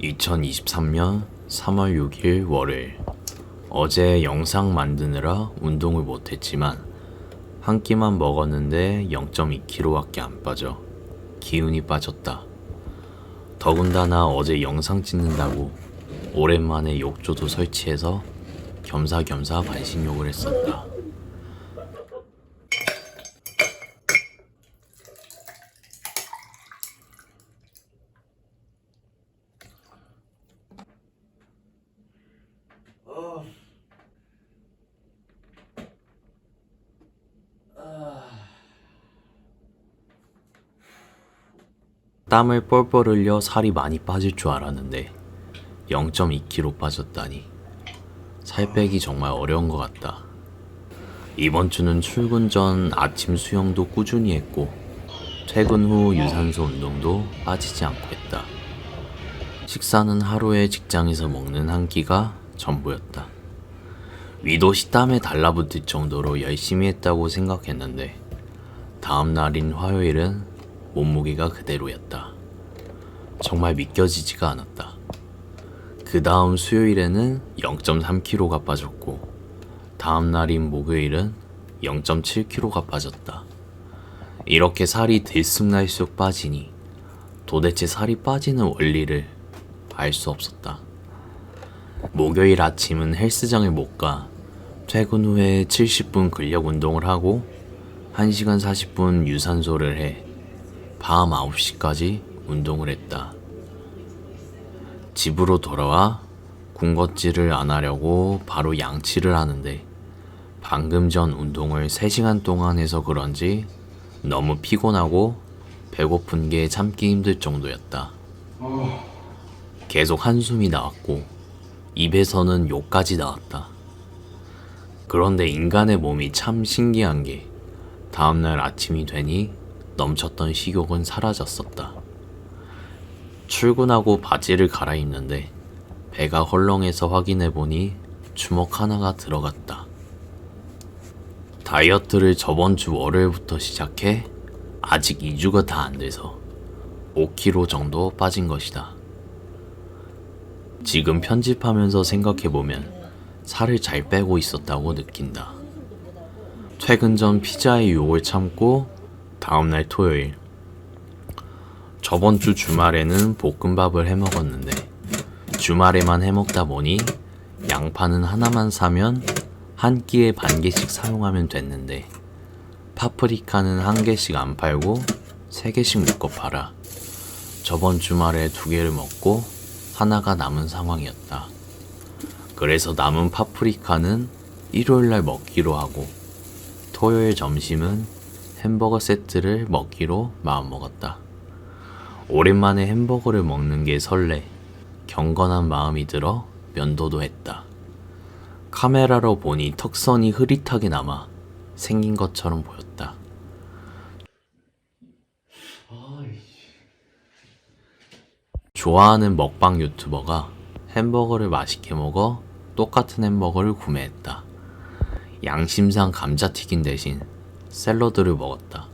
2023년 3월 6일 월요일. 어제 영상 만드느라 운동을 못했지만 한 끼만 먹었는데 0.2kg밖에 안 빠져 기운이 빠졌다. 더군다나 어제 영상 찍는다고 오랜만에 욕조도 설치해서 겸사겸사 반신욕을 했었다. 땀을 뻘뻘 흘려 살이 많이 빠질 줄 알았는데 0.2kg 빠졌다니 살 빼기 정말 어려운 것 같다. 이번 주는 출근 전 아침 수영도 꾸준히 했고 퇴근 후 유산소 운동도 빠지지 않고 했다. 식사는 하루에 직장에서 먹는 한 끼가 전부였다. 위도시 땀에 달라붙을 정도로 열심히 했다고 생각했는데 다음 날인 화요일은 몸무게가 그대로였다. 정말 믿겨지지가 않았다. 그 다음 수요일에는 0.3kg가 빠졌고 다음 날인 목요일은 0.7kg가 빠졌다. 이렇게 살이 들쑥날쑥 빠지니 도대체 살이 빠지는 원리를 알 수 없었다. 목요일 아침은 헬스장을 못 가 퇴근 후에 70분 근력 운동을 하고 1시간 40분 유산소를 해 밤 9시까지 운동을 했다. 집으로 돌아와 군것질을 안 하려고 바로 양치를 하는데 방금 전 운동을 3시간 동안 해서 그런지 너무 피곤하고 배고픈 게 참기 힘들 정도였다. 계속 한숨이 나왔고 입에서는 욕까지 나왔다. 그런데 인간의 몸이 참 신기한 게 다음날 아침이 되니 넘쳤던 식욕은 사라졌었다. 출근하고 바지를 갈아입는데 배가 헐렁해서 확인해보니 주먹 하나가 들어갔다. 다이어트를 저번 주 월요일부터 시작해 아직 2주가 다 안 돼서 5kg 정도 빠진 것이다. 지금 편집하면서 생각해보면 살을 잘 빼고 있었다고 느낀다. 퇴근 전 피자의 유혹을 참고 다음날 토요일. 저번 주 주말에는 볶음밥을 해 먹었는데 주말에만 해 먹다 보니 양파는 하나만 사면 한 끼에 반 개씩 사용하면 됐는데 파프리카는 한 개씩 안 팔고 3개씩 묶어 팔아. 저번 주말에 2개를 먹고 하나가 남은 상황이었다. 그래서 남은 파프리카는 일요일날 먹기로 하고 토요일 점심은 햄버거 세트를 먹기로 마음먹었다. 오랜만에 햄버거를 먹는 게 설레 경건한 마음이 들어 면도도 했다. 카메라로 보니 턱선이 흐릿하게 남아 생긴 것처럼 보였다. 좋아하는 먹방 유튜버가 햄버거를 맛있게 먹어 똑같은 햄버거를 구매했다. 양심상 감자튀김 대신 샐러드를 먹었다.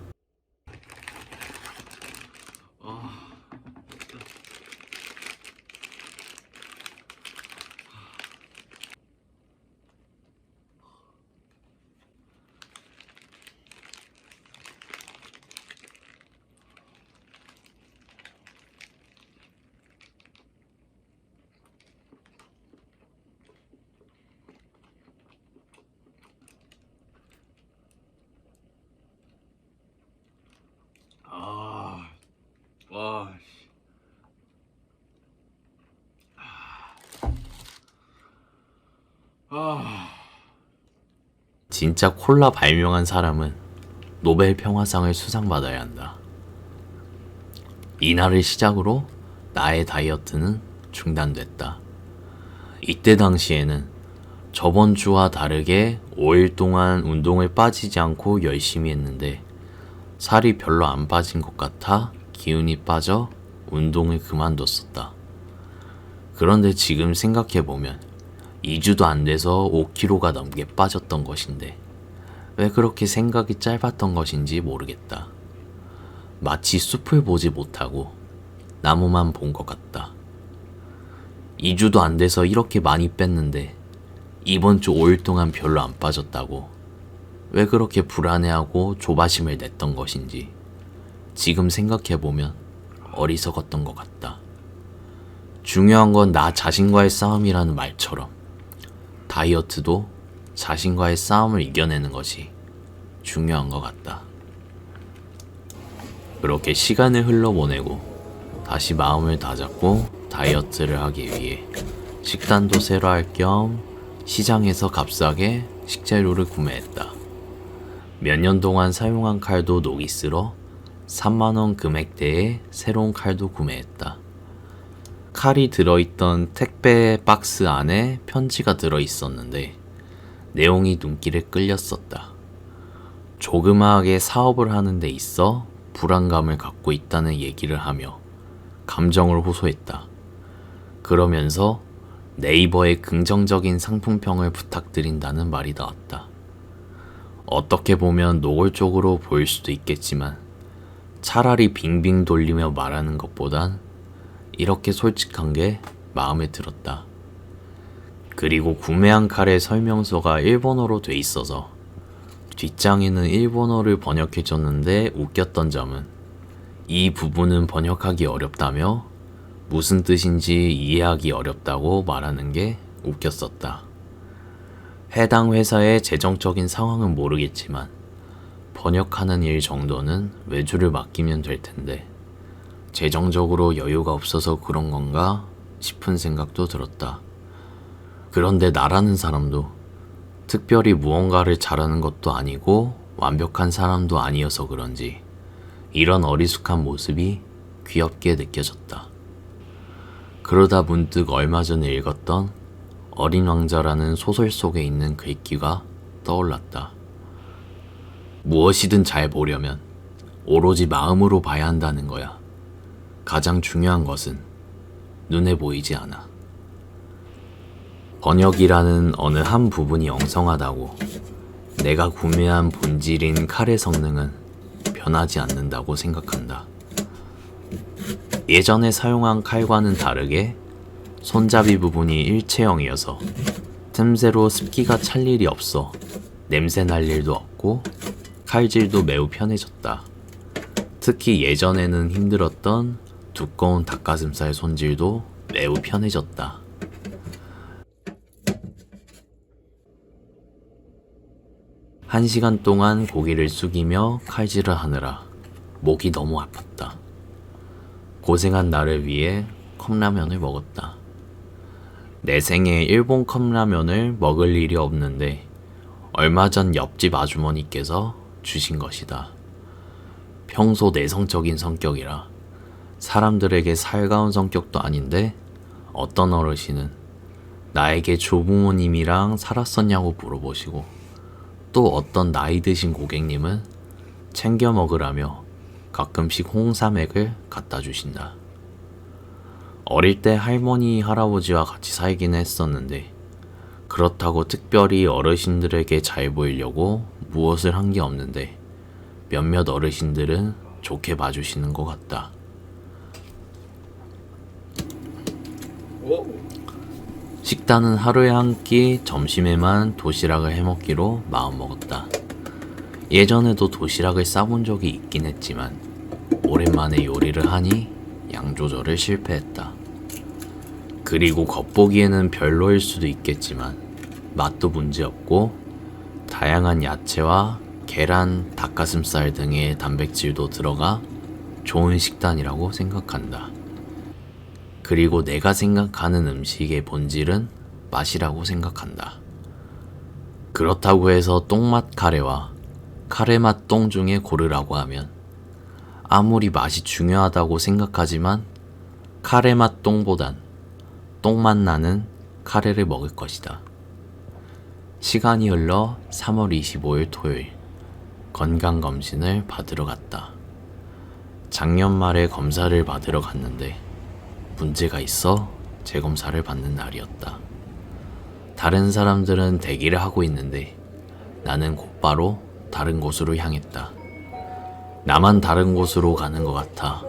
와, 진짜 콜라 발명한 사람은 노벨 평화상을 수상받아야 한다. 이날을 시작으로 나의 다이어트는 중단됐다. 이때 당시에는 저번 주와 다르게 5일 동안 운동을 빠지지 않고 열심히 했는데 살이 별로 안 빠진 것 같아 기운이 빠져 운동을 그만뒀었다. 그런데 지금 생각해보면 2주도 안 돼서 5kg가 넘게 빠졌던 것인데 왜 그렇게 생각이 짧았던 것인지 모르겠다. 마치 숲을 보지 못하고 나무만 본 것 같다. 2주도 안 돼서 이렇게 많이 뺐는데 이번 주 5일 동안 별로 안 빠졌다고. 왜 그렇게 불안해하고 조바심을 냈던 것인지 지금 생각해보면 어리석었던 것 같다. 중요한 건 나 자신과의 싸움이라는 말처럼 다이어트도 자신과의 싸움을 이겨내는 것이 중요한 것 같다. 그렇게 시간을 흘러보내고 다시 마음을 다잡고 다이어트를 하기 위해 식단도 새로 할 겸 시장에서 값싸게 식재료를 구매했다. 몇 년 동안 사용한 칼도 녹이 슬어 3만원 금액대의 새로운 칼도 구매했다. 칼이 들어있던 택배 박스 안에 편지가 들어있었는데 내용이 눈길에 끌렸었다. 조그마하게 사업을 하는 데 있어 불안감을 갖고 있다는 얘기를 하며 감정을 호소했다. 그러면서 네이버에 긍정적인 상품평을 부탁드린다는 말이 나왔다. 어떻게 보면 노골적으로 보일 수도 있겠지만 차라리 빙빙 돌리며 말하는 것보단 이렇게 솔직한 게 마음에 들었다. 그리고 구매한 칼의 설명서가 일본어로 돼 있어서 뒷장에는 일본어를 번역해줬는데 웃겼던 점은 이 부분은 번역하기 어렵다며 무슨 뜻인지 이해하기 어렵다고 말하는 게 웃겼었다. 해당 회사의 재정적인 상황은 모르겠지만 번역하는 일 정도는 외주를 맡기면 될 텐데 재정적으로 여유가 없어서 그런 건가 싶은 생각도 들었다. 그런데 나라는 사람도 특별히 무언가를 잘하는 것도 아니고 완벽한 사람도 아니어서 그런지 이런 어리숙한 모습이 귀엽게 느껴졌다. 그러다 문득 얼마 전에 읽었던 어린 왕자라는 소설 속에 있는 글귀가 떠올랐다. 무엇이든 잘 보려면 오로지 마음으로 봐야 한다는 거야. 가장 중요한 것은 눈에 보이지 않아. 번역이라는 어느 한 부분이 엉성하다고 내가 구매한 본질인 칼의 성능은 변하지 않는다고 생각한다. 예전에 사용한 칼과는 다르게 손잡이 부분이 일체형이어서 틈새로 습기가 찰 일이 없어 냄새 날 일도 없고 칼질도 매우 편해졌다. 특히 예전에는 힘들었던 두꺼운 닭가슴살 손질도 매우 편해졌다. 한 시간 동안 고개를 숙이며 칼질을 하느라 목이 너무 아팠다. 고생한 나를 위해 컵라면을 먹었다. 내 생에 일본 컵라면을 먹을 일이 없는데 얼마 전 옆집 아주머니께서 주신 것이다. 평소 내성적인 성격이라 사람들에게 살가운 성격도 아닌데 어떤 어르신은 나에게 조부모님이랑 살았었냐고 물어보시고 또 어떤 나이 드신 고객님은 챙겨 먹으라며 가끔씩 홍삼액을 갖다 주신다. 어릴 때 할머니, 할아버지와 같이 살기는 했었는데 그렇다고 특별히 어르신들에게 잘 보이려고 무엇을 한 게 없는데 몇몇 어르신들은 좋게 봐주시는 것 같다. 식단은 하루에 한 끼, 점심에만 도시락을 해먹기로 마음먹었다. 예전에도 도시락을 싸본 적이 있긴 했지만 오랜만에 요리를 하니 양 조절을 실패했다. 그리고 겉보기에는 별로일 수도 있겠지만 맛도 문제없고 다양한 야채와 계란, 닭가슴살 등의 단백질도 들어가 좋은 식단이라고 생각한다. 그리고 내가 생각하는 음식의 본질은 맛이라고 생각한다. 그렇다고 해서 똥맛 카레와 카레맛 똥 중에 고르라고 하면 아무리 맛이 중요하다고 생각하지만 카레맛 똥보단 똥맛 나는 카레를 먹을 것이다. 시간이 흘러 3월 25일 토요일 건강검진을 받으러 갔다. 작년 말에 검사를 받으러 갔는데 문제가 있어 재검사를 받는 날이었다. 다른 사람들은 대기를 하고 있는데 나는 곧바로 다른 곳으로 향했다. 나만 다른 곳으로 가는 것 같아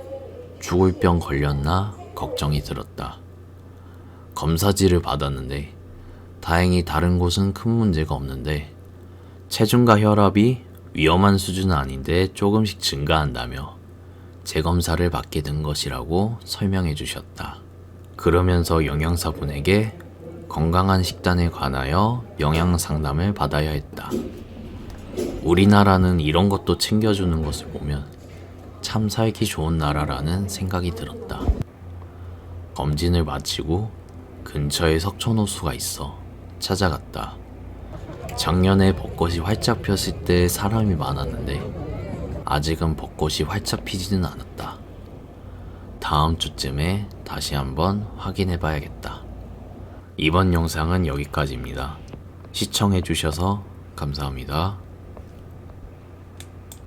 죽을 병 걸렸나 걱정이 들었다. 검사지를 받았는데 다행히 다른 곳은 큰 문제가 없는데 체중과 혈압이 위험한 수준은 아닌데 조금씩 증가한다며 재검사를 받게 된 것이라고 설명해 주셨다. 그러면서 영양사분에게 건강한 식단에 관하여 영양 상담을 받아야 했다. 우리나라는 이런 것도 챙겨주는 것을 보면 참 살기 좋은 나라라는 생각이 들었다. 검진을 마치고 근처에 석촌호수가 있어 찾아갔다. 작년에 벚꽃이 활짝 폈을 때 사람이 많았는데 아직은 벚꽃이 활짝 피지는 않았다. 다음 주쯤에 다시 한번 확인해 봐야겠다. 이번 영상은 여기까지입니다. 시청해 주셔서 감사합니다.